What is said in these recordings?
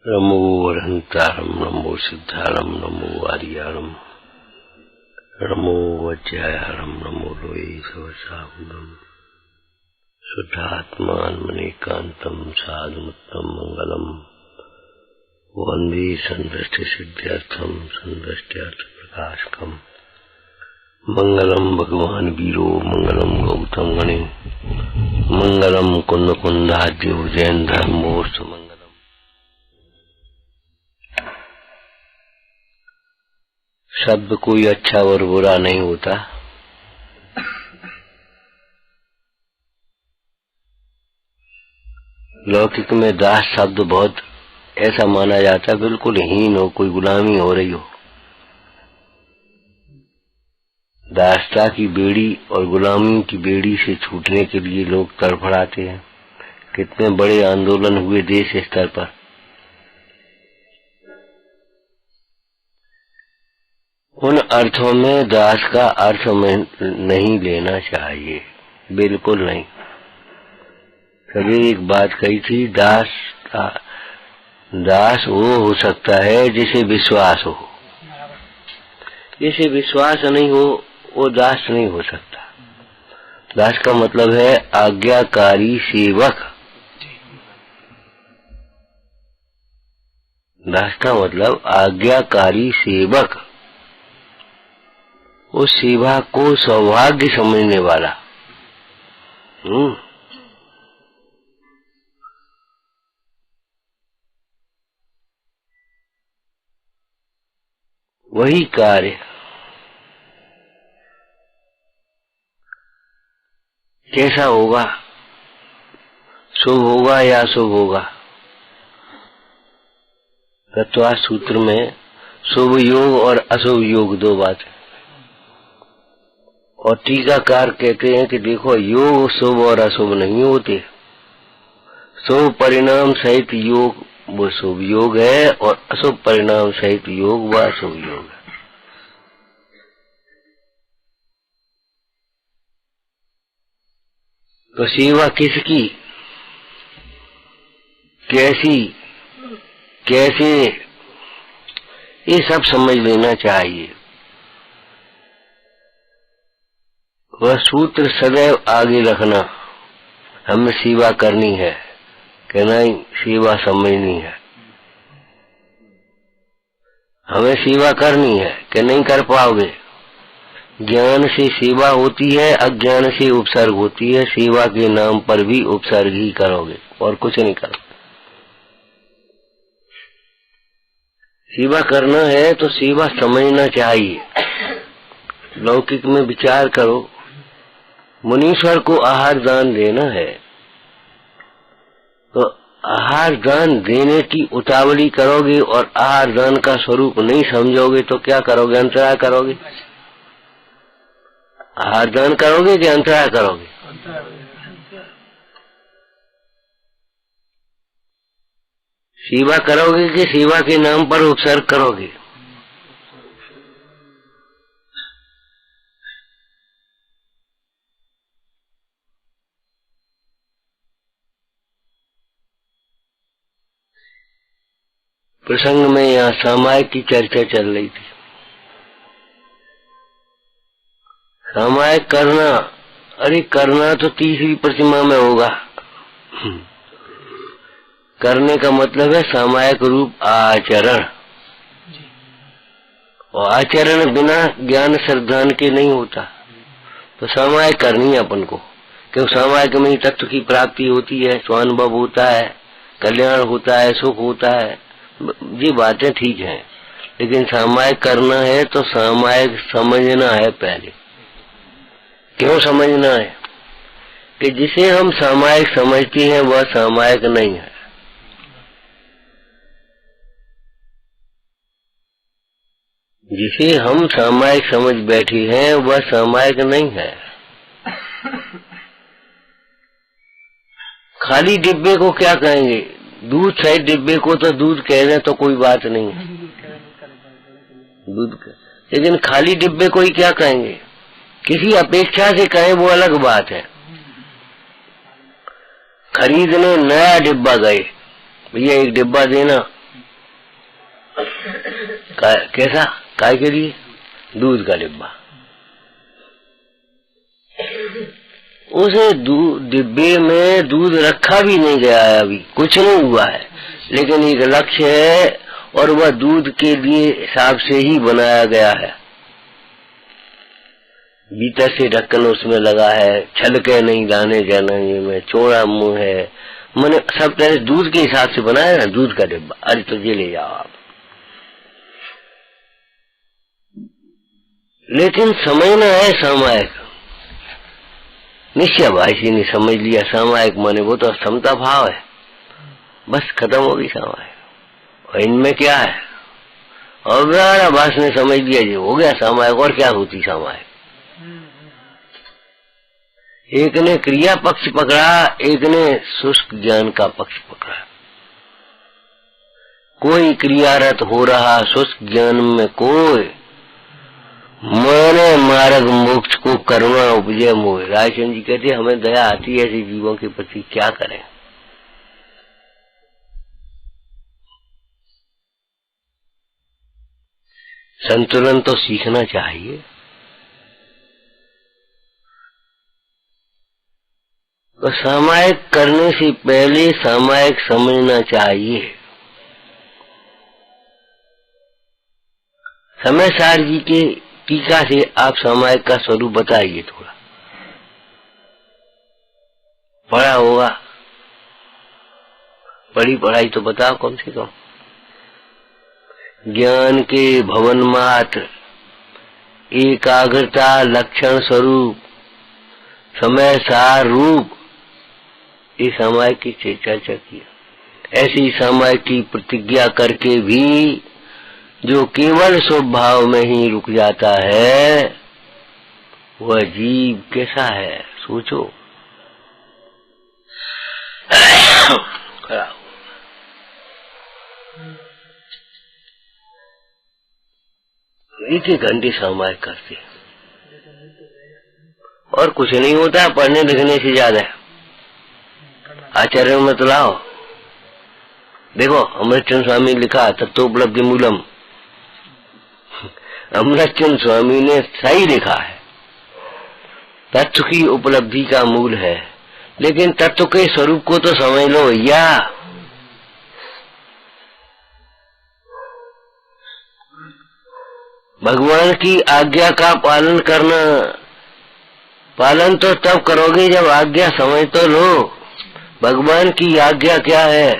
नमो अरहंतारं नमो सिद्धारं नमो आर्यारं नमो वज्रायारं नमो लोये सवसाहुरं शुद्धात्मान्मनेकान्तं साधुमुत्तम मंगलम वंदे संदृष्टिसिद्ध्यर्थं संदृष्ट्यर्थप्रकाशकम् मंगलम भगवान वीरो मंगलम गौतम गणे मंगलम कुंद कुंदाद्यो जैन धर्मोस्त मंगलम। शब्द कोई अच्छा और बुरा नहीं होता। लौकिक में दास शब्द बहुत ऐसा माना जाता है, बिल्कुल हीन हो, कोई गुलामी हो रही हो। दासता की बेड़ी और गुलामी की बेड़ी से छूटने के लिए लोग तड़फड़ाते हैं। कितने बड़े आंदोलन हुए देश स्तर पर। उन अर्थों में दास का अर्थ में नहीं लेना चाहिए, बिल्कुल नहीं। कभी एक बात कही थी, दास वो हो सकता है जिसे विश्वास हो। जिसे विश्वास नहीं हो वो दास नहीं हो सकता। दास का मतलब है आज्ञाकारी सेवक। दास का मतलब आज्ञाकारी सेवक, उस सेवा को सौभाग्य समझने वाला। वही कार्य कैसा होगा, शुभ होगा या अशुभ होगा। तत्वशास्त्र सूत्र में शुभ योग और अशुभ योग दो बातें, और टीकाकार कहते हैं कि देखो योग शुभ और अशुभ नहीं होते। शुभ परिणाम सहित योग वो शुभ योग है, और अशुभ परिणाम सहित योग वह अशुभ योग है। तो सेवा किसकी, कैसी, कैसे, ये सब समझ लेना चाहिए। वह सूत्र सदैव आगे रखना। हमें सेवा करनी है कि नहीं, सेवा समझनी है। हमें सेवा करनी है कि नहीं कर पाओगे। ज्ञान से सेवा होती है, अज्ञान से उपसर्ग होती है। सेवा के नाम पर भी उपसर्ग ही करोगे और कुछ नहीं करोगे। सेवा करना है तो सेवा समझना चाहिए। लौकिक में विचार करो, मुनीश्वर को आहार दान देना है तो आहार दान देने की उतावली करोगे और आहार दान का स्वरूप नहीं समझोगे तो क्या करोगे, अंतराय करोगे। आहार दान करोगे कि अंतराय करोगे। सेवा करोगे कि सेवा के नाम पर उपसर्ग करोगे। प्रसंग में यहाँ सामायिक की चर्चा चल रही थी। सामायिक करना, अरे करना तो तीसरी प्रतिमा में होगा। करने का मतलब है सामायिक रूप आचरण, और आचरण बिना ज्ञान श्रद्धान के नहीं होता। तो सामायिक करनी है अपन को, क्योंकि सामायिक में ही तत्व की प्राप्ति होती है, स्वानुभव होता है, कल्याण होता है, सुख होता है। ये बातें ठीक हैं, लेकिन सामायिक करना है तो सामायिक समझना है पहले। क्यों समझना है कि जिसे हम सामायिक समझते हैं वह सामायिक नहीं है। जिसे हम सामायिक समझ बैठे हैं वह सामायिक नहीं है। खाली डिब्बे को क्या कहेंगे, दूध सहित डिब्बे को तो दूध कह दें तो कोई बात नहीं है, दूध। लेकिन खाली डिब्बे को ही क्या कहेंगे, किसी अपेक्षा से कहें वो अलग बात है। खरीदने नया डिब्बा गए, भैया एक डिब्बा देना, कैसा? काय के लिए? दूध का डिब्बा। उस डिब्बे में दूध रखा भी नहीं गया है, अभी कुछ नहीं हुआ है, लेकिन एक लक्ष्य है और वह दूध के लिए हिसाब से ही बनाया गया है। भीतर से ढक्कन उसमें लगा है, छलके नहीं दाने जाने में, चौड़ा मुंह है, मैंने सब तरह दूध के हिसाब से बनाया ना दूध का डिब्बा। अरे तो ये ले जाओ आप। लेकिन समझना है सामायिक। निश्चय भाई ने समझ लिया सामायिक माने वो तो समता भाव है, बस खत्म हो गई सामायिक। और इनमें क्या है? और बस ने समझ लिया जी हो गया सामायिक। और क्या होती सामायिक? एक ने क्रिया पक्ष पकड़ा, एक ने शुष्क ज्ञान का पक्ष पकड़ा। कोई क्रियारत हो रहा शुष्क ज्ञान में, कोई माने मार्ग मोक्ष को करुणा उपजय मोह। रायचंद जी कहते हमें दया आती है ऐसे जीवों के प्रति, क्या करें? संतुलन तो सीखना चाहिए। तो सामायिक करने से पहले सामायिक समझना चाहिए। समय सार जी के टीका से आप सामायिक का स्वरूप बताइए थोड़ा। पढ़ा होगा, बड़ी पढ़ाई तो बताओ कम से कम। ज्ञान के भवन मात्र एकाग्रता लक्षण स्वरूप समय सार रूप, ये सामायिक की चर्चा की। ऐसी सामायिक की प्रतिज्ञा करके भी जो केवल स्वभाव में ही रुक जाता है वह जीव कैसा है सोचो। एक एक घंटे सामायिक करते और कुछ नहीं होता पढ़ने लिखने से ज्यादा। आचार्य मत लाओ, देखो अमृतचंद स्वामी लिखा तत्वोपलब्धि मूलम। अमृतचंद स्वामी ने सही लिखा है, तत्व की उपलब्धि का मूल है, लेकिन तत्व के स्वरूप को तो समझ लो भैया। भगवान की आज्ञा का पालन करना, पालन तो तब करोगे जब आज्ञा समझ तो लो। भगवान की आज्ञा क्या है?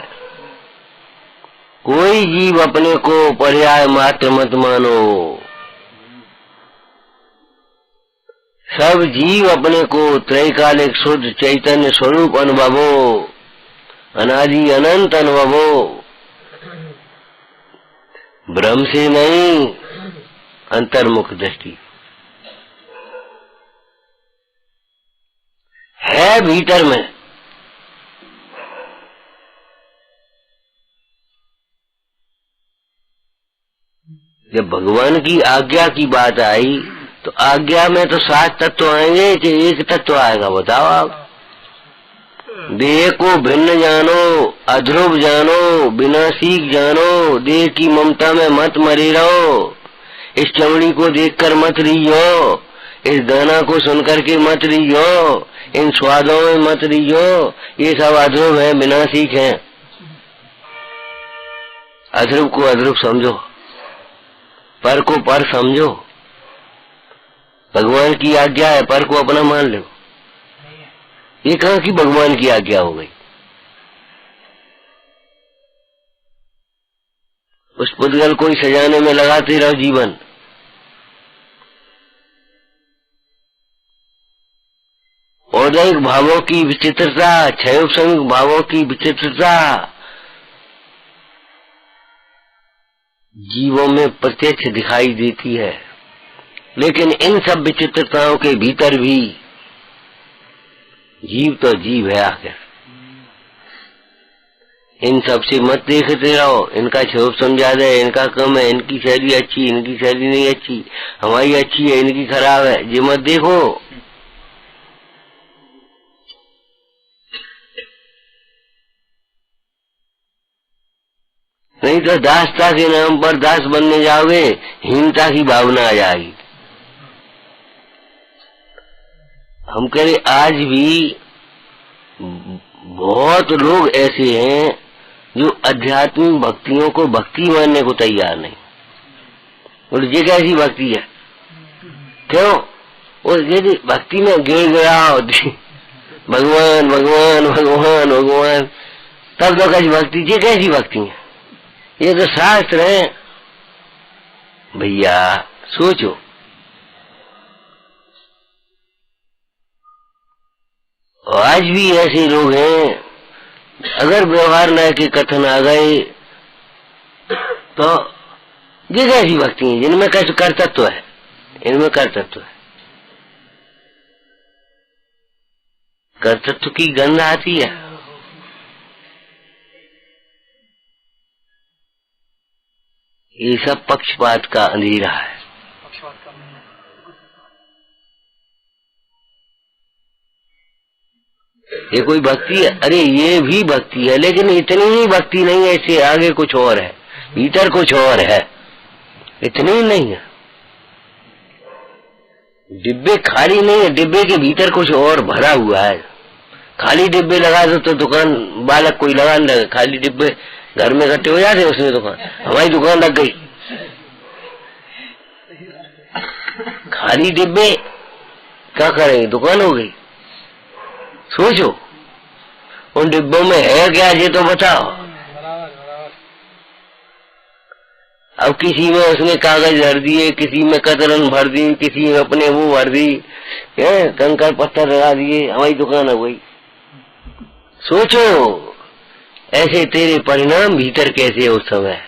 कोई जीव अपने को पर्याय मात्र मत मानो, सब जीव अपने को त्रैकालिक शुद्ध चैतन्य स्वरूप अनुभवो, अनादि अनंत अनुभवो, भ्रम से नहीं, अंतर्मुख दृष्टि है भीतर में। जब भगवान की आज्ञा की बात आई तो आज्ञा में तो 7 तत्व आएंगे कि एक तत्व आएगा? बताओ आप। देह को भिन्न जानो, अध्रुव जानो, विनाशीक जानो, देह की ममता में मत मरे रहो, इस चमड़ी को देखकर मत रीझो, इस गाना को सुनकर के मत रीझो, इन स्वादों में मत रीझो, ये सब अध्रुव है, विनाशीक है। अध्रुव को अध्रुव समझो, पर को पर समझो। भगवान की आज्ञा है, पर को अपना मान लो। ये कहाँ की भगवान की आज्ञा हो गई? उस पुद्गल को ही सजाने में लगाते रहो जीवन। औदैहिक भावों की विचित्रता, क्षयोपशमिक भावों की विचित्रता जीवों में प्रत्यक्ष दिखाई देती है, लेकिन इन सब विचित्रताओं के भीतर भी जीव तो जीव है आखिर। इन सब से मत देखते रहो, इनका क्षोभ समझा दे, इनका कम है, इनकी शैली अच्छी, इनकी शैली नहीं अच्छी, हमारी अच्छी है, इनकी खराब है, ये मत देखो। नहीं तो दासता के नाम पर दास बनने जाओगे, हीनता की भावना आ जाएगी। हम कह रहे आज भी बहुत लोग ऐसे हैं जो आध्यात्मिक भक्तियों को भक्ति मानने को तैयार नहीं। और ये कैसी भक्ति है? क्यों? और यदि भक्ति में गिर गया भगवान भगवान भगवान भगवान, तब तो कैसी भक्ति? ये कैसी भक्ति है? ये तो शास्त्र है भैया, सोचो। आज भी ऐसे लोग हैं, अगर व्यवहार न के कथन आ गए तो ये कैसी भक्ति है जिनमें कैसे कर्तृत्व है? इनमें कर्तृत्व है, कर्तृत्व की गंध आती है। ये सब पक्षपात का अंधेरा है। ये कोई भक्ति है? अरे ये भी भक्ति है, लेकिन इतनी ही भक्ति नहीं है, इससे आगे कुछ और है, भीतर कुछ और है, इतनी ही नहीं है। डिब्बे खाली नहीं है, डिब्बे के भीतर कुछ और भरा हुआ है। खाली डिब्बे लगा दो तो दुकान बालक कोई लगा नहीं लगा, खाली डिब्बे घर में इकट्ठे हो जाते, उसमें दुकान, हमारी दुकान लग गई। खाली डिब्बे क्या करेंगे? दुकान हो गई। सोचो उन डिब्बों में है क्या, ये तो बताओ। अब किसी में उसने कागज भर दिए, किसी में कतरन भर दी, किसी में अपने वो भर दी, कंकर पत्थर लगा दिए, हमारी दुकान हो गई। सोचो ऐसे तेरे परिणाम भीतर कैसे उस समय?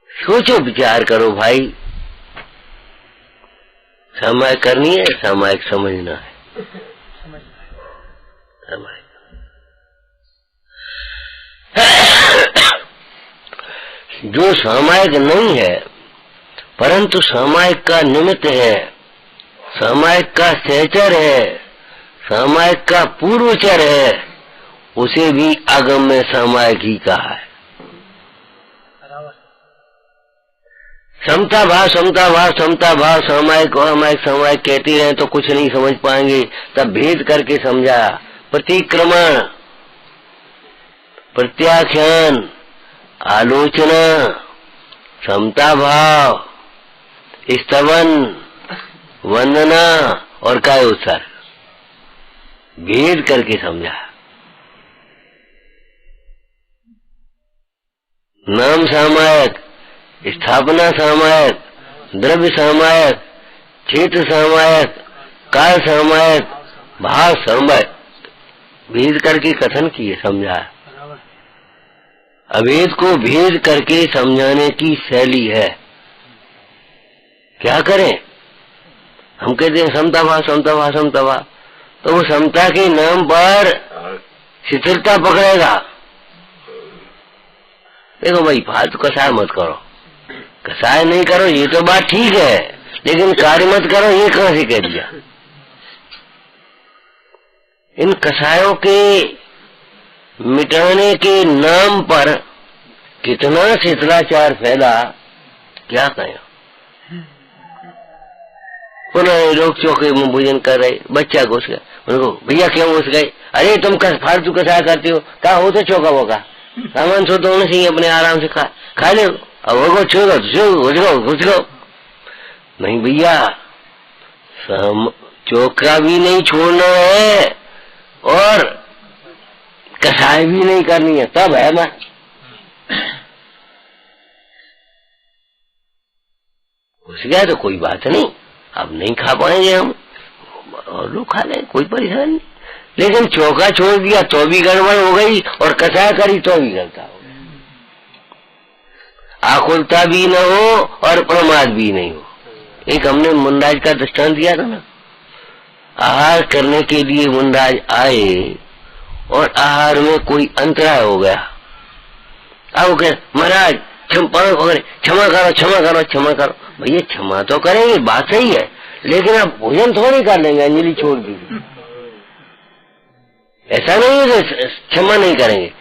सोचो, विचार करो भाई। सामायिक करनी है, सामायिक समझना है। जो सामायिक नहीं है परंतु सामायिक का निमित्त है, सामायिक का सहचर है, सामायिक का पूर्वचर है, उसे भी आगम में सामायिक ही कहा है। समता भाव समता भाव समता भाव, सामायिक और अमायिक सामायिक कहते रहे तो कुछ नहीं समझ पाएंगे। तब भेद करके समझा। प्रतिक्रमण, प्रत्याख्यान, आलोचना, समता भाव, स्तवन, वंदना और काय उत्सर्ग, भेद करके समझा। नाम सामायिक, स्थापना सामायिक, द्रव्य सामायिक, क्षेत्र सामायिक, काल सामायिक, भाव सामायिक, भेद करके कथन किए, समझा। अभेद को भेद करके समझाने की शैली है। क्या करें? हम कहते हैं समता भाव समता भाव समता भाव, तो वो समता के नाम पर शिथिलता पकड़ेगा। देखो भाई, फालतू कसाय मत करो, कसाय नहीं करो ये तो बात ठीक है, लेकिन कार्य मत करो ये कहां से कह दिया? इन कसायों के मिटाने के नाम पर कितना शिथिलाचार फैला, क्या कहें। पुनः लोग चौके में भोजन कर रहे, बच्चा घुस गया, उनको भैया क्यों घुस गए? अरे तुम फालतू कसाय करते हो, क्या हो तो चौका वोका सामान सो तो नहीं, अपने आराम से खा ले। अब वो छोड़ो नहीं भैया, चौका भी नहीं छोड़ना है और कसाई भी नहीं करनी है, तब है मैं। घुस गया तो कोई बात नहीं, अब नहीं खा पाएंगे हम, और लोग खा लें, कोई परेशानी नहीं। लेकिन चौका छोड़ दिया तो भी गड़बड़ हो गई, और कसाय करी तो भी गलता हो गया। आकुलता भी न हो और प्रमाद भी नहीं हो। एक हमने मुंडाज का दृष्टांत दिया था ना, आहार करने के लिए मुंडाज आए और आहार में कोई अंतराय हो गया। अब कह महाराज क्षमा करो क्षमा करो क्षमा करो। भैया क्षमा तो करेंगे, बात सही है, लेकिन आप भोजन थोड़ी कर लेंगे, अंजलि छोड़ दीजिए। ऐसा नहीं है कि क्षमा नहीं करेंगे,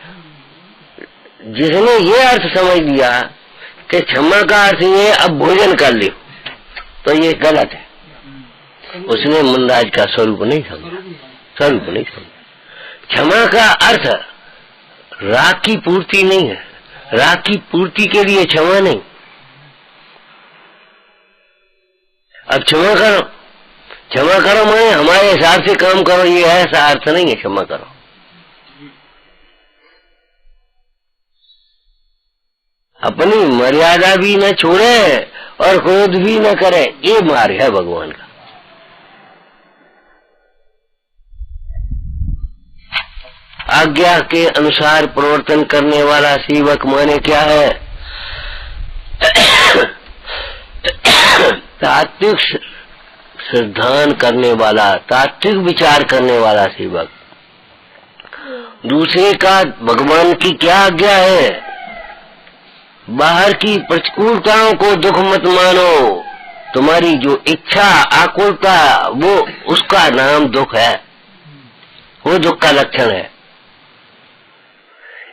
जिसने ये अर्थ समझ लिया कि क्षमा का अर्थ ये अब भोजन कर लियो, तो ये गलत है। उसने मनराज का स्वरूप नहीं समझा, स्वरूप नहीं समझा। क्षमा का अर्थ राग की पूर्ति नहीं है, राग की पूर्ति के लिए क्षमा नहीं। अब क्षमा करो, क्षमा करो मैं हमारे हिसाब से काम करो, ये ऐसा अर्थ नहीं है क्षमा करो। अपनी मर्यादा भी न छोड़े और क्रोध भी न करे, ये मार्ग है भगवान का। आज्ञा के अनुसार प्रवर्तन करने वाला सेवक माने क्या है? तात्विक सिद्धांत करने वाला, तात्विक विचार करने वाला सेवक। दूसरे का भगवान की क्या आज्ञा है? बाहर की प्रतिकूलताओं को दुख मत मानो, तुम्हारी जो इच्छा आकुलता वो उसका नाम दुख है, वो दुख का लक्षण है।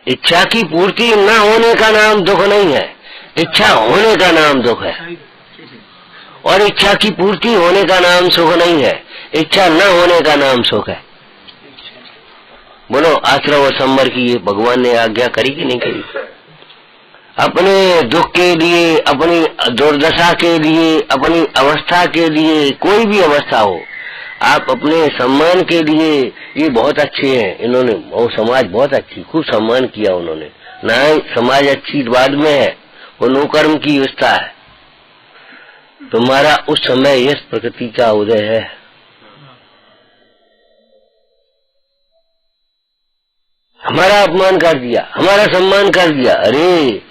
इच्छा की पूर्ति न होने का नाम दुख नहीं है, इच्छा होने का नाम दुख है। और इच्छा की पूर्ति होने का नाम सुख नहीं है, इच्छा न होने का नाम सुख है। बोलो आश्रव और संवर की ये भगवान ने आज्ञा करी कि नहीं करी? अपने दुख के लिए, अपनी दुर्दशा के लिए, अपनी अवस्था के लिए, कोई भी अवस्था हो, आप अपने सम्मान के लिए ये बहुत अच्छे हैं। इन्होंने वो समाज बहुत अच्छी, खूब सम्मान किया उन्होंने ना। समाज अच्छी बाद में है, वो नौकर्म की व्यवस्था है। तुम्हारा उस समय यश प्रकृति का उदय है। हमारा अपमान कर दिया, हमारा सम्मान कर दिया। अरे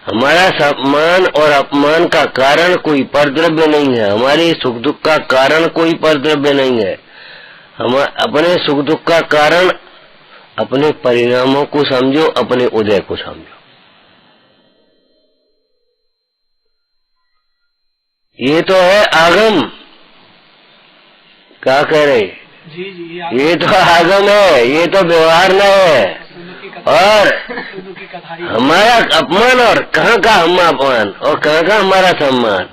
हमारा सम्मान और अपमान का कारण कोई परद्रव्य नहीं है, हमारे सुख दुख का कारण कोई परद्रव्य नहीं है। हम अपने सुख दुख का कारण अपने परिणामों को समझो, अपने उदय को समझो। ये तो है आगम। क्या कह रहे? ये तो आगम है, ये तो व्यवहार न है। और हमारा अपमान और कहाँ का हम अपमान और कहाँ का हमारा सम्मान।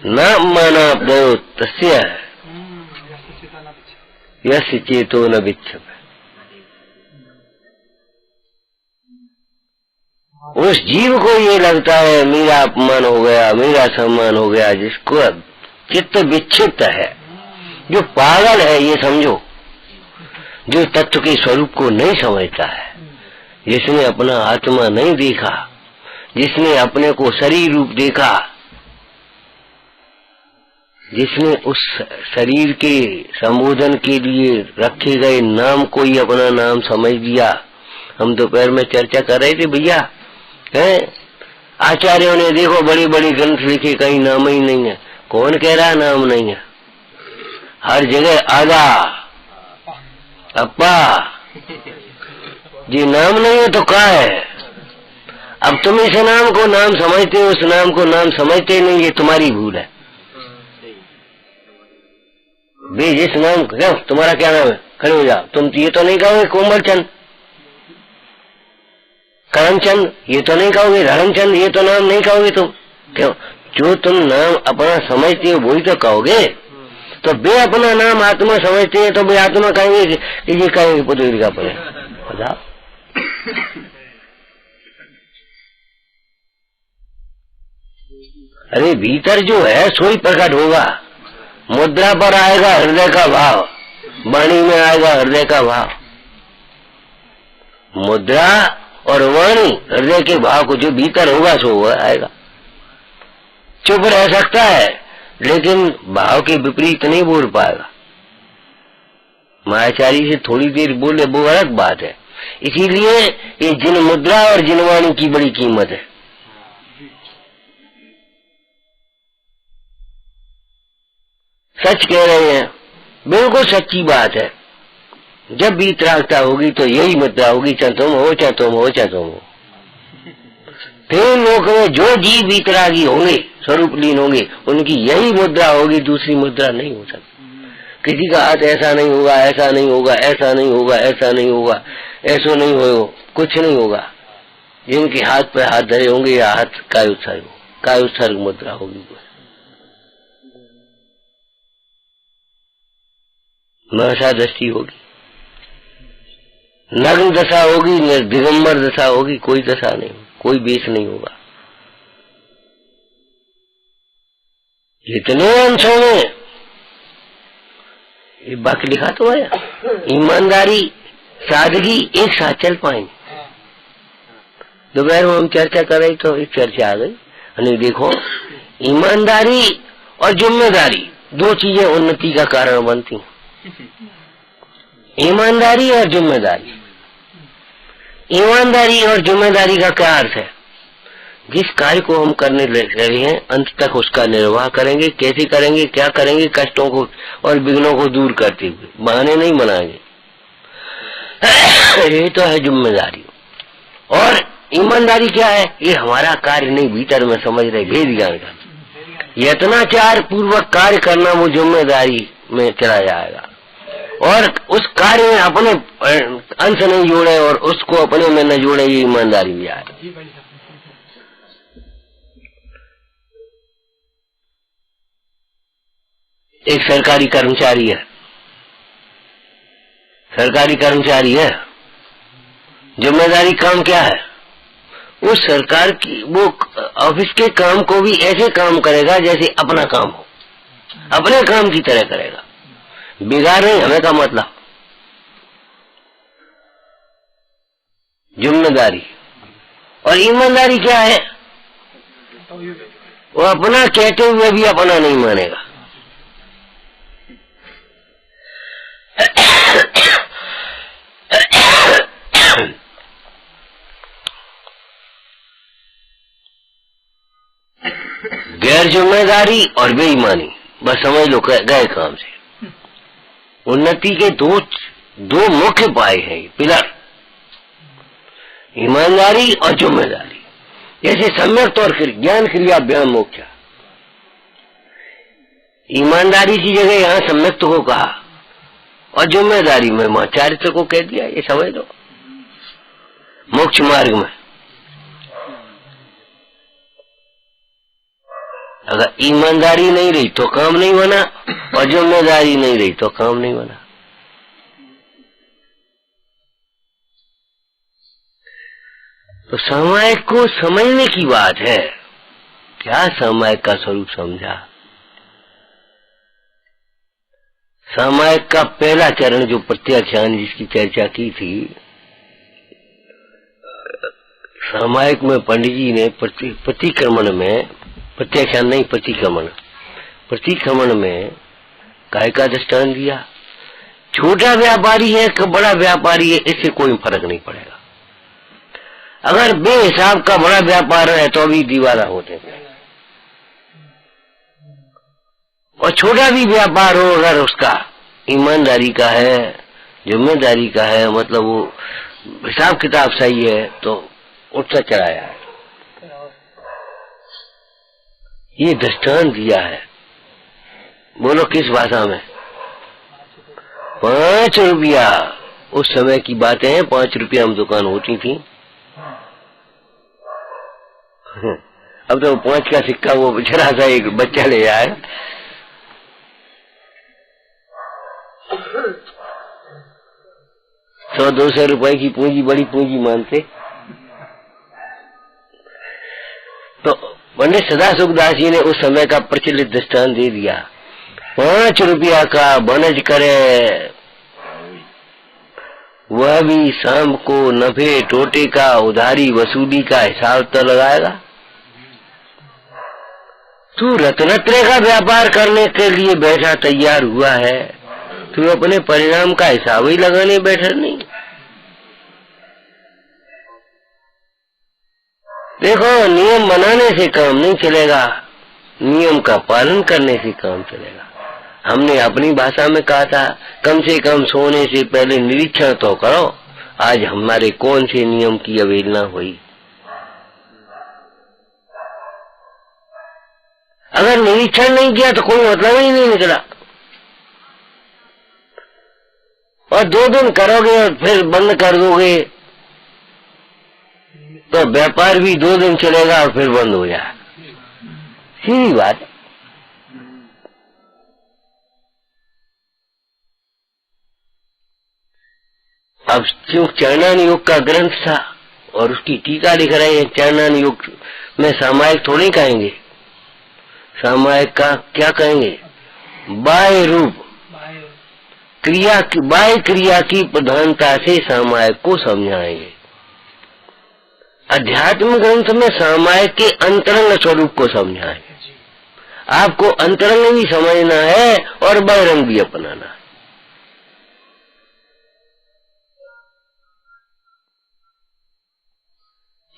न माना दयो तस्य यश चेतो न विच्छप। उस जीव को ये लगता है मेरा अपमान हो गया, मेरा सम्मान हो गया, जिसको चित्त विक्षिप्त है, जो पागल है ये समझो, जो तत्व के स्वरूप को नहीं समझता है, जिसने अपना आत्मा नहीं देखा, जिसने अपने को शरीर रूप देखा, जिसने उस शरीर के संबोधन के लिए रखे गए नाम को ही अपना नाम समझ लिया। हम दोपहर में चर्चा कर रहे थे भैया, हैं आचार्यों ने देखो बड़ी बड़ी ग्रंथ लिखे, कहीं नाम ही नहीं है। कौन कह रहा नाम नहीं है? हर जगह आगा अप्पा जी नाम नहीं है तो क्या है? अब तुम इस नाम को नाम समझते हो, उस नाम को नाम समझते नहीं, ये तुम्हारी भूल है। बे जिस नाम क्या तुम्हारा क्या नाम है? खड़े हो जाओ। तुम ये तो नहीं कहोगे कोमल चंद, करमचंद, ये तो नहीं कहोगे धर्मचंद, ये तो नाम नहीं कहोगे तुम। क्यों? जो तुम नाम अपना समझते हो वही तो कहोगे। तो वे अपना नाम आत्मा समझते हैं तो वे आत्मा कहेंगे कि ये कहेंगे पुत्री का पड़े। अरे भीतर जो है सोई प्रकट होगा। मुद्रा पर आएगा हृदय का भाव, वाणी में आएगा हृदय का भाव। मुद्रा और वाणी हृदय के भाव को जो भीतर होगा सो आएगा। चुप रह सकता है लेकिन भाव के विपरीत नहीं बोल पाएगा। मायाचारी से थोड़ी देर बोले वो अलग बात है। इसीलिए ये जिन मुद्रा और जिन वाणी की बड़ी कीमत है। सच कह रहे हैं, बिल्कुल सच्ची बात है। जब वीतरागता होगी तो यही मुद्रा होगी, चाहे तुम हो चाहे तुम हो चाहे तुम हो। फिर लोक में जो जीव वीतरागी होंगे, स्वरूप लीन होंगे, उनकी यही मुद्रा होगी, दूसरी मुद्रा नहीं हो सकती। किसी का हाथ ऐसा नहीं होगा, ऐसा नहीं होगा, ऐसा नहीं होगा, ऐसा नहीं होगा, ऐसा नहीं होगा, कुछ नहीं होगा। जिनके हाथ पे हाथ धरे होंगे या हाथ काय उत्सर्ग मुद्रा होगी, महसा दृष्टि होगी, नग्न दशा होगी, दिगंबर दशा होगी, कोई दशा नहीं, कोई बेस नहीं होगा। इतने अंशों में ये बाकी लिखा तो है, ईमानदारी सादगी एक साथ चल पाएंगे। दोपहर में हम चर्चा कर रहे तो एक चर्चा आ गई, और देखो ईमानदारी और जिम्मेदारी दो चीजें उन्नति का कारण बनती हैं। ईमानदारी और जिम्मेदारी, ईमानदारी और जिम्मेदारी का क्या अर्थ है? जिस कार्य को हम करने लग रहे हैं अंत तक उसका निर्वाह करेंगे, कैसे करेंगे, क्या करेंगे, कष्टों को और विघ्नों को दूर करते हुए, बहाने नहीं बनाएंगे। ये तो है जिम्मेदारी। और ईमानदारी क्या है? ये हमारा कार्य नहीं, भीतर में समझ रहे भेद ज्ञान का यत्नाचार पूर्वक कार्य करना, वो जिम्मेदारी में चला जाएगा। और उस कार्य में अपने अंश नहीं जोड़े और उसको अपने में न जोड़े, ये ईमानदारी भी आएगा। एक सरकारी कर्मचारी है, जिम्मेदारी काम क्या है? उस सरकार की वो ऑफिस के काम को भी ऐसे काम करेगा जैसे अपना काम हो, अपने काम की तरह करेगा, बिगाड़ नहीं हमें का मतलब। जिम्मेदारी और ईमानदारी क्या है? वो अपना कहते हुए भी अपना नहीं मानेगा। गैर जिम्मेदारी और बेईमानी, बस समझ लो गए काम से। उन्नति के दो मुख्य पाए हैं, पिलर, ईमानदारी और जिम्मेदारी। जैसे सम्यक और ज्ञान क्रिया व्यायाम मोक्ष, ईमानदारी की जगह यहाँ सम्यक को कहा और जिम्मेदारी में चारित्र को कह दिया। ये समझ लो मोक्ष मार्ग में अगर ईमानदारी नहीं रही तो काम नहीं बना, और जिम्मेदारी नहीं रही तो काम नहीं बना। तो सामायिक को समझने की बात है। क्या सामायिक का स्वरूप समझा? सामायिक का पहला चरण जो प्रत्याख्यान जिसकी चर्चा की थी, सामायिक में पंडित जी ने प्रतिक्रमण में, प्रत्याख्यान नहीं प्रतिक्रमण में काय का दृष्टांत दिया। छोटा व्यापारी है कि बड़ा व्यापारी है, इससे कोई फर्क नहीं पड़ेगा। अगर बेहिसाब का बड़ा व्यापार है तो भी दीवाना होते हैं, और छोटा भी व्यापार हो अगर उसका ईमानदारी का है, जिम्मेदारी का है, मतलब वो हिसाब किताब सही है, तो उठता चलाया है। ये दृष्टांत दिया है। बोलो किस भाषा में? 5 रुपया। उस समय की बातें हैं, 5 रुपया में दुकान होती थी। अब तो 5 का सिक्का वो बेचारा सा एक बच्चा ले आया। $100-200 रुपए की पूंजी बड़ी पूंजी मानते। तो पंडित सदाशिवदास जी ने उस समय का प्रचलित दृष्टांत दे दिया। 5 रुपया का बनज करे, वह भी शाम को नफे टोटे का उधारी वसूली का हिसाब तो लगाएगा। तू रत्नत्रय का व्यापार करने के लिए बैठा तैयार हुआ है, तू अपने परिणाम का हिसाब ही लगाने बैठा नहीं। देखो, नियम बनाने से काम नहीं चलेगा, नियम का पालन करने से काम चलेगा। हमने अपनी भाषा में कहा था, कम से कम सोने से पहले निरीक्षण तो करो, आज हमारे कौन से नियम की अवहेलना हुई। अगर निरीक्षण नहीं किया तो कोई मतलब ही नहीं निकला। और 2 दिन करोगे और फिर बंद कर दोगे तो व्यापार भी 2 दिन चलेगा और फिर बंद हो जाए। सीधी बात। अब क्यों चरणान योग का ग्रंथ था और उसकी टीका लिख रहे हैं, चरणान योग में सामायिक थोड़ी कहेंगे। सामायिक का क्या कहेंगे? बाह्य रूप क्रिया की, बाह्य क्रिया की प्रधानता से सामायिक को समझाएंगे। अध्यात्म ग्रंथ में सामायिक के अंतरंग स्वरूप को समझाएंगे। आपको अंतरंग भी समझना है और बहिरंग भी अपनाना है।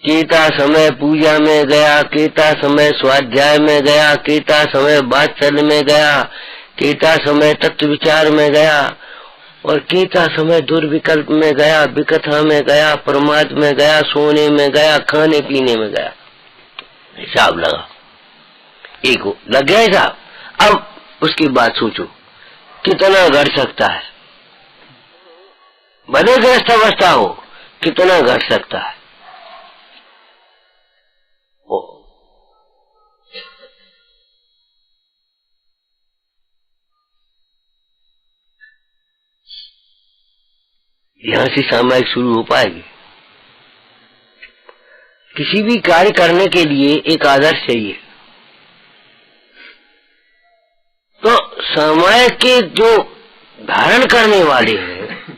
केता समय पूजा में गया, केता समय स्वाध्याय में गया, केता समय वात्सल्य में गया, केता समय तत्व विचार में गया और केता समय दुर्विकल्प में गया, विकथा में गया, प्रमाद में गया, सोने में गया, खाने पीने में गया। हिसाब लगा, एक लग गया हिसाब। अब उसकी बात सोचो कितना घट सकता है, भले ग्रस्त अवस्था हो, कितना घट सकता है। यहां से सामायिक शुरू हो पाएगी। किसी भी कार्य करने के लिए एक आदर्श चाहिए, तो सामायिक के जो धारण करने वाले हैं,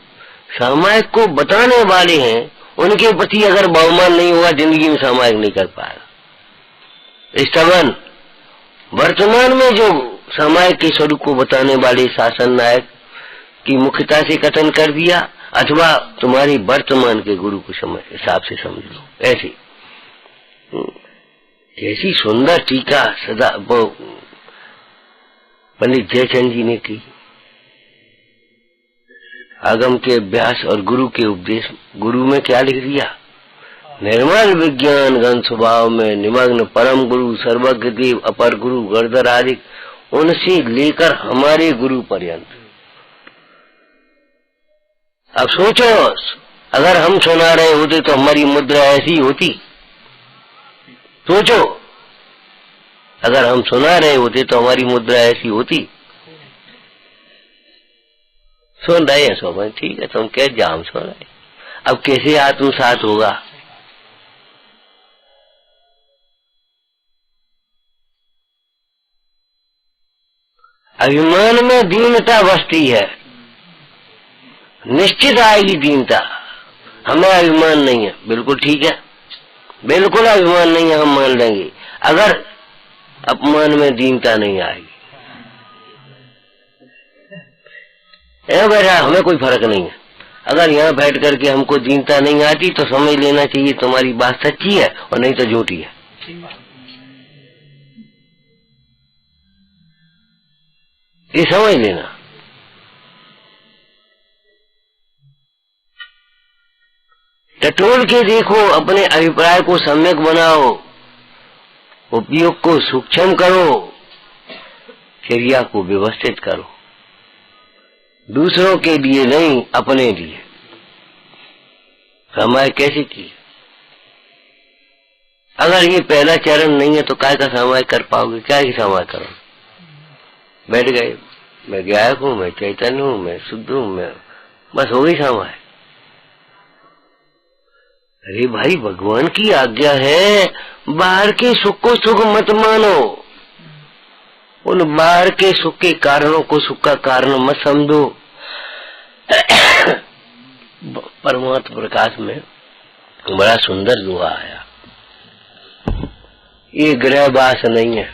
सामायिक को बताने वाले हैं, उनके प्रति अगर बहुमान नहीं होगा, जिंदगी में सामायिक नहीं कर पाएगा। इस संबंध वर्तमान में जो सामायिक के स्वरूप को बताने वाले शासन नायक की मुख्यता से कथन कर दिया, अथवा तुम्हारी वर्तमान के गुरु को हिसाब से समझ लो। ऐसी कैसी सुंदर टीका सदा पंडित जयचंद जी ने की। आगम के अभ्यास और गुरु के उपदेश। गुरु में क्या लिख दिया? निर्मल विज्ञान घन स्वभाव में निमग्न परम गुरु सर्वज्ञ देव अपर गुरु गर्दर आदि, उनसे लेकर हमारे गुरु पर्यंत। अब सोचो, अगर हम सुना रहे होते तो हमारी मुद्रा ऐसी होती? सोचो, अगर हम सुना रहे होते तो हमारी मुद्रा ऐसी होती? सुन रहे हैं सो भाई, ठीक है, तुम कह जाओ हम सुन रहे। अब कैसे आत्मसात होगा? अभिमान में दीनता बसती है, निश्चित आएगी दीनता। हमें अभिमान नहीं है, बिल्कुल ठीक है, बिल्कुल अभिमान नहीं है, हम मान लेंगे। अगर अपमान में दीनता नहीं आएगी, बेटा हमें कोई फर्क नहीं है। अगर यहाँ बैठ करके हमको दीनता नहीं आती तो समझ लेना चाहिए तुम्हारी बात सच्ची है और नहीं तो झूठी है। ये समझ लेना। टटोल के देखो, अपने अभिप्राय को सम्यक बनाओ, उपयोग को सूक्ष्म करो, क्रिया को व्यवस्थित करो, दूसरों के लिए नहीं अपने लिए। समय कैसे की? अगर ये पहला चरण नहीं है तो काय का समय कर पाओगे? क्या ही समय करो? बैठ गए, मैं गायक हूं, मैं चैतन्य हूं, मैं शुद्ध हूं, मैं बस हो गई समय। अरे भाई, भगवान की आज्ञा है, बाहर के सुख को सुख मत मानो, उन बाहर के सुख के कारणों को सुख का कारण मत समझो। परमात्मा प्रकाश में बड़ा सुंदर दुआ आया, ये गृहवास नहीं है,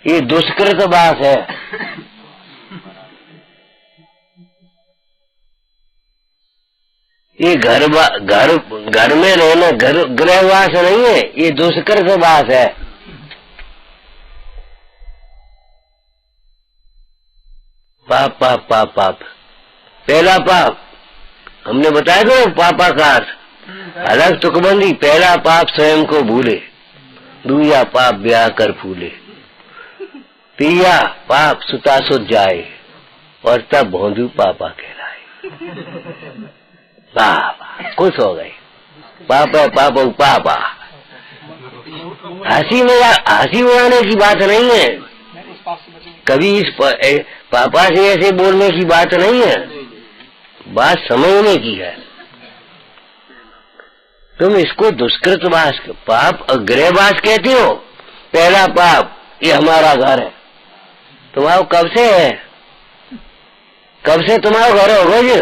ये दुष्कृत वास है। ये घर में रहना गृहवास नहीं है, ये दुष्कृत वास है। पाप पाप पाप पाप। पहला पाप हमने बताया था, पापा का अर्थ अलग तुकबंदी। पहला पाप स्वयं को भूले, दूसरा पाप ब्याह कर फूले, तीसरा पाप सुता सुत जाए और तब भोंदू पापा कहलाए। वाह, खुश हो गए। पाप है, पाप पापा। हंसी उड़ाने की बात नहीं है, कभी इस पापा से ऐसे बोलने की बात नहीं है, बात समझने की है। तुम इसको दुष्कृतवास, पाप अग्रहवास कहते हो। पहला पाप, ये हमारा घर है। तुम्हारा कब से है? कब से तुम्हारा घर होगा जी?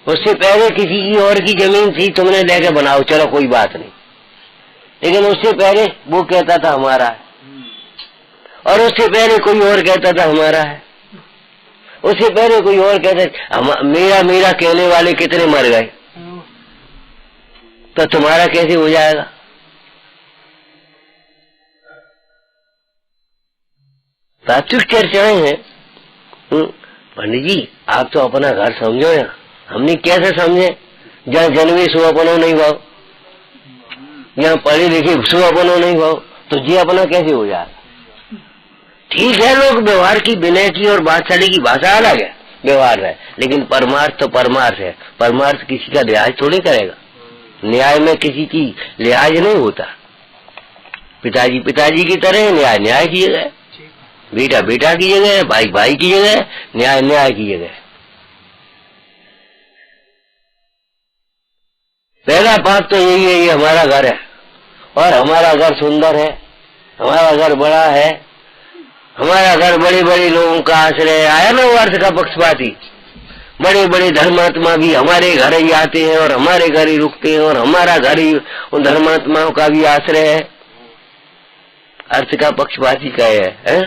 उससे पहले किसी की और की जमीन थी, तुमने लेके बनाओ, चलो कोई बात नहीं, लेकिन उससे पहले वो कहता था हमारा है, और उससे पहले कोई और कहता था हमारा है, उससे पहले कोई और कहता मेरा मेरा कहने वाले कितने मर गए, तो तुम्हारा कैसे हो जाएगा? तात्विक चर्चाएं हैं। पंडित जी आप तो अपना घर समझो या हमने कैसे समझे? जहाँ जन्मे सो अपनो नहीं भाव, यहाँ पढ़े लिखे सो अपनो नहीं भाव, तो जी अपना कैसे हो जाएगा? ठीक है, लोग व्यवहार की, विनय की और बादशाही की भाषा अलग है, व्यवहार है, लेकिन परमार्थ तो परमार्थ है। परमार्थ किसी का लिहाज थोड़ी करेगा, न्याय में किसी की लिहाज नहीं होता। पिताजी पिताजी की तरह न्याय न्याय की जगह, बेटा बेटा की जगह, भाई भाई की जगह, न्याय न्याय की जगह। पहला पाप तो यही है, ये हमारा घर है और हमारा घर सुंदर है, हमारा घर बड़ा है, हमारा घर बड़े बड़े लोगों का आश्रय। आया ना वो अर्थ का पक्षपाती, बड़े बड़े धर्मात्मा भी हमारे घर ही आते हैं और हमारे घर ही रुकते हैं और हमारा घर ही उन धर्मात्माओं का भी आश्रय है। अर्थ का पक्षपाती का है?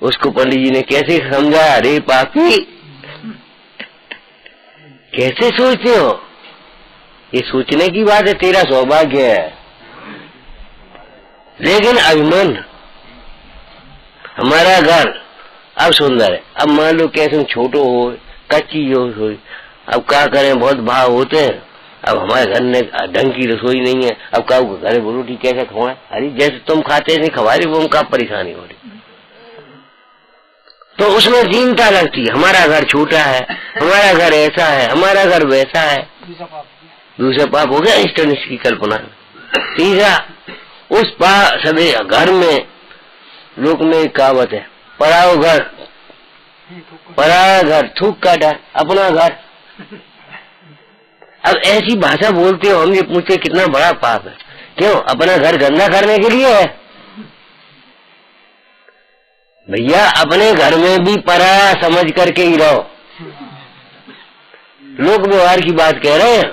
उसको पंडित जी ने कैसे समझाया? अरे पापी कैसे सोचते हो? ये सोचने की बात है, तेरा सौभाग्य है, लेकिन अभिमान, हमारा घर अब सुंदर है। अब मान लो कैसे छोटो हो, कच्ची जो हो, अब क्या करें, बहुत भाव होते हैं। अब हमारे घर में ढंग की रसोई नहीं है, अब का घर रोटी कैसे खवाएं? अरे जैसे तुम खाते नहीं खवा रही, वो उनका परेशानी हो रही, तो उसमें दीनता लगती है। हमारा घर छोटा है, हमारा घर ऐसा है, हमारा घर वैसा है। दूसरा पाप हो गया इष्टनिष्ठ की कल्पना। तीसरा, उस सभी घर में, लोक में एक कहावत है, पराओ घर, पराया घर थूक काटा, अपना घर। अब ऐसी भाषा बोलते हो, हम ये पूछते कितना बड़ा पाप है। क्यों? अपना घर गंदा करने के लिए है? भैया अपने घर में भी पराया समझ करके ही रहो। लोक व्यवहार की बात कह रहे हैं,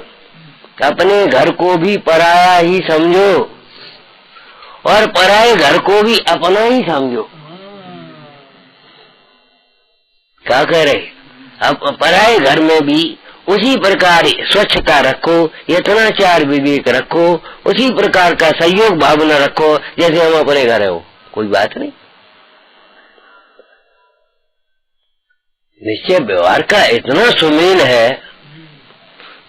अपने घर को भी पराया ही समझो और पराये घर को भी अपना ही समझो। क्या कह रहे? अब पराये घर में भी उसी प्रकार स्वच्छता रखो, यत्नाचार विवेक रखो, उसी प्रकार का सहयोग भावना रखो जैसे हम अपने घर हो। कोई बात नहीं। निश्चय व्यवहार का इतना सुमेल है,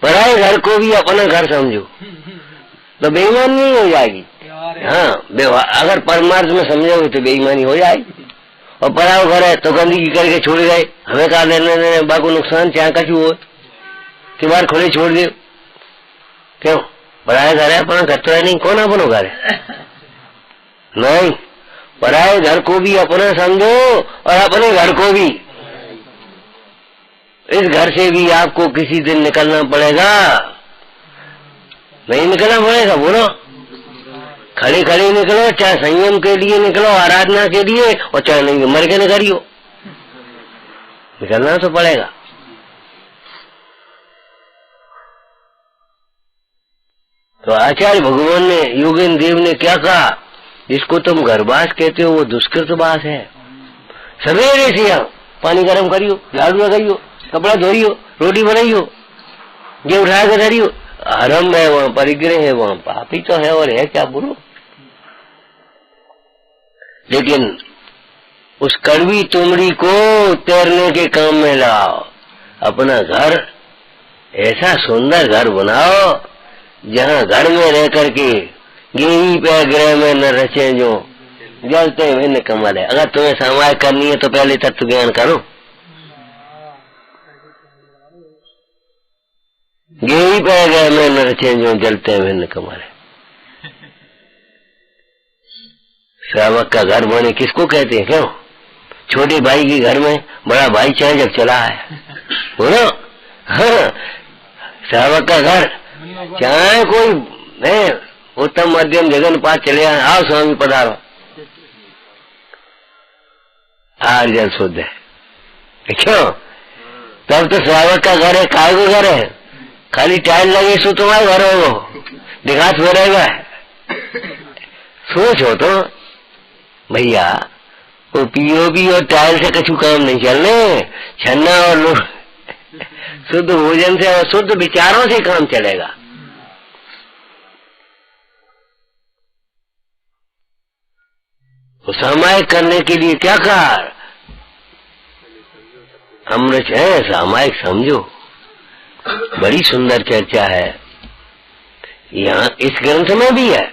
पराये घर को भी अपना घर समझो तो बेईमानी नहीं हो जाएगी। हाँ, व्यवहार अगर परमार्थ में समझोगे तो बेईमानी हो जाएगी। और पराया घर है तो गंदगी करके छोड़ गए, हमें कहा लेने बाको नुकसान चाहे कछु हो, कि बार खुले छोड़ दे। क्यों? पराया घर है, अपना घर तो है नहीं, कौन अपनो घर है? नहीं, पराये घर को भी अपना समझो और अपने घर को भी। इस घर से भी आपको किसी दिन निकलना पड़ेगा, नहीं निकलना पड़ेगा? बोलो, खड़े खड़े निकलो, चाहे संयम के लिए निकलो, आराधना के लिए, और चाहे नहीं मर के निकलियो, निकलना तो पड़ेगा। तो आचार्य भगवान ने, योगेंद्र देव ने क्या कहा? जिसको तुम घरवास कहते हो वो दुष्कृतवास है। सवेरे से यहाँ पानी गर्म करियो, झाड़ू लगाइयो, कपड़ा धोइयो, रोटी बनाइयो, ये उठा के धरियो, हरम है वहाँ, परिग्रह है वहाँ, पापी तो है और है क्या बोलो। लेकिन उस कड़वी तुमड़ी को तैरने के काम में लाओ। अपना घर ऐसा सुंदर घर बनाओ जहाँ घर में रह करके गेही पे ग्रह में न रचे जो जलते हुए न कमल है। अगर तुम्हें समाज करनी है तो पहले तत्व ज्ञान करो, गेही पे गए मैं न रचे जो जलते हैं न कमारे। श्रावक का घर बने किसको कहते हैं? क्यों? छोटे भाई के घर में बड़ा भाई चाहे जब चला है बोलो। हाँ, श्रावक का घर चाहे कोई है उत्तम मध्यम जगन पास चले आए, आओ स्वामी पधारो, आज जल शुद्ध है। क्यों? तब तो श्रावक का घर है, काय को घर है? खाली टाइल लगे सो तुम्हारे घर हो, दिखात हो रहेगा। सोचो तो भैया, वो पीओपी और टाइल से कछु काम नहीं चलने, छन्ना और शुद्ध भोजन से और शुद्ध विचारों से काम चलेगा। तो सामायिक करने के लिए क्या कहा? अमृत है, सामायिक समझो। बड़ी सुंदर चर्चा है यहाँ इस ग्रंथ में भी है।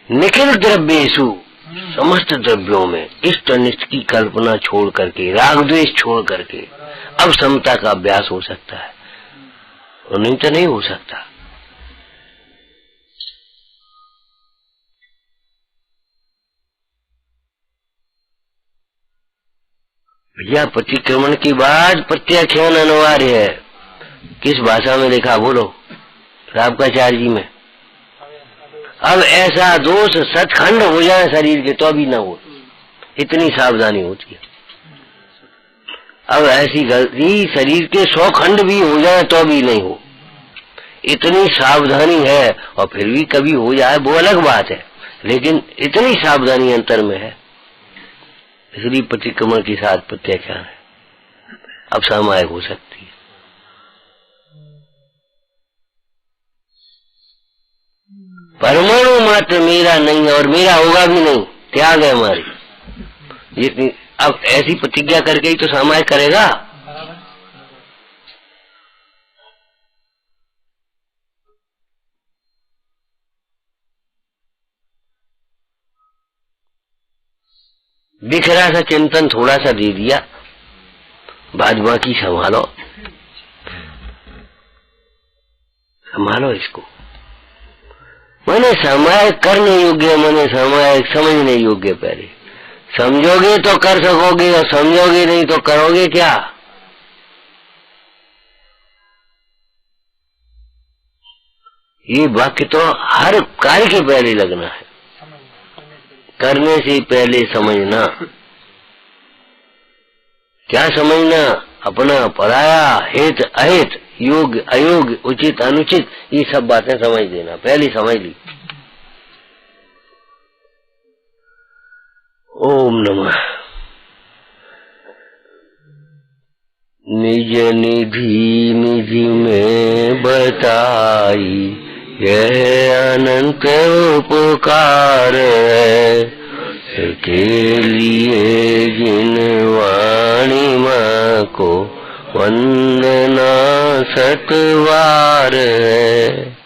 निखिल द्रव्येषु, समस्त द्रव्यों में इष्ट अनिष्ट की कल्पना छोड़ करके, राग द्वेष छोड़ करके अब समता का अभ्यास हो सकता है, और नहीं तो नहीं हो सकता। भैया प्रतिक्रमण के बाद प्रत्याख्यान अनिवार्य है। किस भाषा में लिखा बोलो? रावकाचार्य जी में। अब ऐसा दोष सचखंड हो जाए शरीर के तो भी ना हो, इतनी सावधानी होती है। अब ऐसी गलती शरीर के 100 खंड भी हो जाए तो भी नहीं हो, इतनी सावधानी है। और फिर भी कभी हो जाए वो अलग बात है, लेकिन इतनी सावधानी अंतर में है, इसलिए प्रतिक्रमण के साथ प्रत्याख्यान है। अब सामायिक हो सकती है। परमाणु मात्र मेरा नहीं है और मेरा होगा भी नहीं, त्याग है हमारी। जितनी अब ऐसी प्रतिज्ञा करके ही तो सामायिक करेगा। दिख रहा सा चिंतन थोड़ा सा दे दिया, भाजपा की संभालो, संभालो इसको। मैंने सामायिक करने योग्य, मैंने सामायिक समझने योग्य। पहले समझोगे तो कर सकोगे, और समझोगे नहीं तो करोगे क्या? ये वाक्य तो हर कार्य के पहले लगना है, करने से पहले समझना। क्या समझना? अपना पराया, हित अहित, योग्य अयोग्य, उचित अनुचित, ये सब बातें समझ लेना, पहले समझ ली। ओम नमः। निज निधि निधि में बताई, यह अनंत उपकार है, के लिए जिन वाणी माँ को वंदना सतवार है।